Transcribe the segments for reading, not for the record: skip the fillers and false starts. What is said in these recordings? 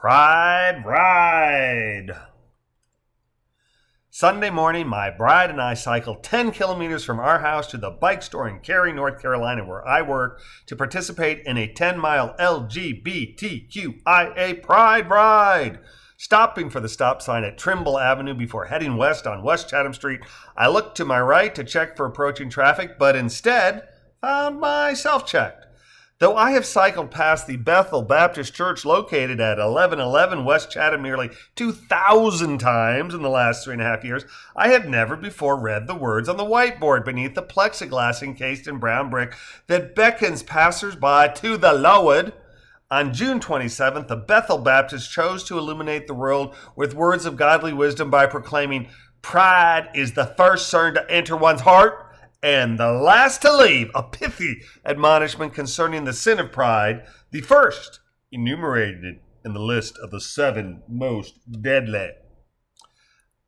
Pride Ride. Sunday morning, my bride and I cycled 10 kilometers from our house to the bike store in Cary, North Carolina, where I work, to participate in a 10-mile LGBTQIA Pride Ride. Stopping for the stop sign at Trimble Avenue before heading west on West Chatham Street, I looked to my right to check for approaching traffic, but instead found myself checked. Though I have cycled past the Bethel Baptist Church located at 1111 West Chatham nearly 2,000 times in the last 3.5 years, I had never before read the words on the whiteboard beneath the plexiglass encased in brown brick that beckons passersby to the Lord. On June 27th, the Bethel Baptist chose to illuminate the world with words of godly wisdom by proclaiming, "Pride is the first concern to enter one's heart, and the last to leave," a pithy admonishment concerning the sin of pride, the first enumerated in the list of the 7 most deadly.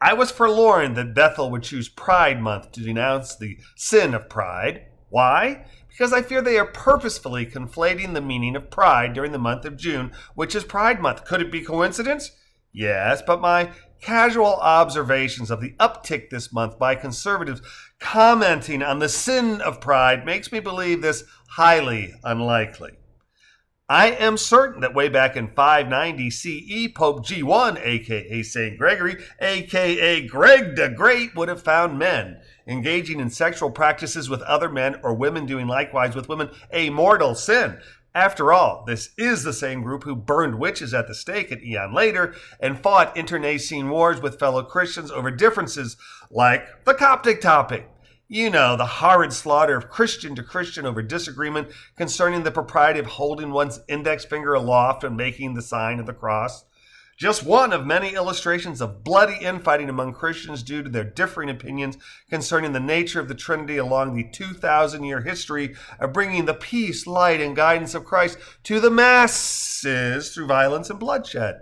I was forlorn that Bethel would choose Pride Month to denounce the sin of pride. Why? Because I fear they are purposefully conflating the meaning of pride during the month of June, which is Pride Month. Could it be coincidence? Yes, but my casual observations of the uptick this month by conservatives commenting on the sin of pride makes me believe this highly unlikely. I am certain that way back in 590 CE, Pope G1, aka St. Gregory, aka Greg the Great, would have found men engaging in sexual practices with other men or women doing likewise with women a mortal sin. After all, this is the same group who burned witches at the stake an eon later and fought internecine wars with fellow Christians over differences like the Coptic topic. You know, the horrid slaughter of Christian to Christian over disagreement concerning the propriety of holding one's index finger aloft and making the sign of the cross. Just one of many illustrations of bloody infighting among Christians due to their differing opinions concerning the nature of the Trinity along the 2,000-year history of bringing the peace, light, and guidance of Christ to the masses through violence and bloodshed.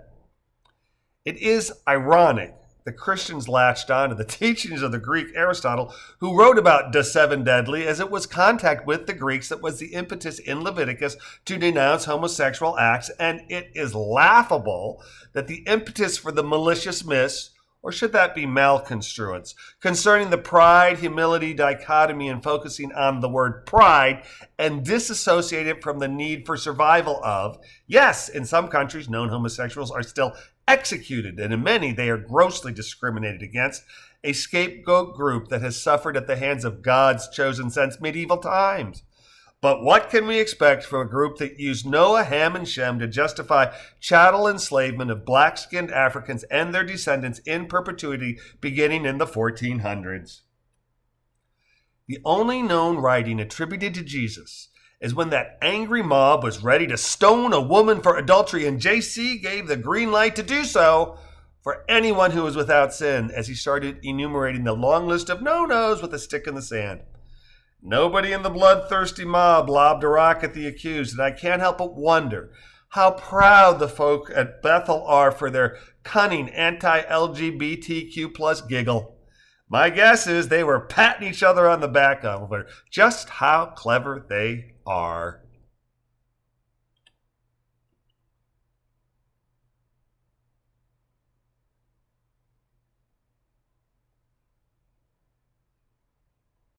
It is ironic that Christians latched on to the teachings of the Greek Aristotle, who wrote about the 7 deadly, as it was contact with the Greeks that was the impetus in Leviticus to denounce homosexual acts, and it is laughable that the impetus for the malicious myths, or should that be malconstruence, concerning the pride-humility dichotomy and focusing on the word pride and disassociate it from the need for survival of, yes, in some countries, known homosexuals are still executed, and in many they are grossly discriminated against, a scapegoat group that has suffered at the hands of God's chosen since medieval times. But what can we expect from a group that used Noah, Ham, and Shem to justify chattel enslavement of black-skinned Africans and their descendants in perpetuity beginning in the 1400s? The only known writing attributed to Jesus is when that angry mob was ready to stone a woman for adultery, and JC gave the green light to do so for anyone who was without sin, as he started enumerating the long list of no-nos with a stick in the sand. Nobody in the bloodthirsty mob lobbed a rock at the accused, and I can't help but wonder how proud the folk at Bethel are for their cunning anti-LGBTQ plus giggle. My guess is they were patting each other on the back over just how clever they are.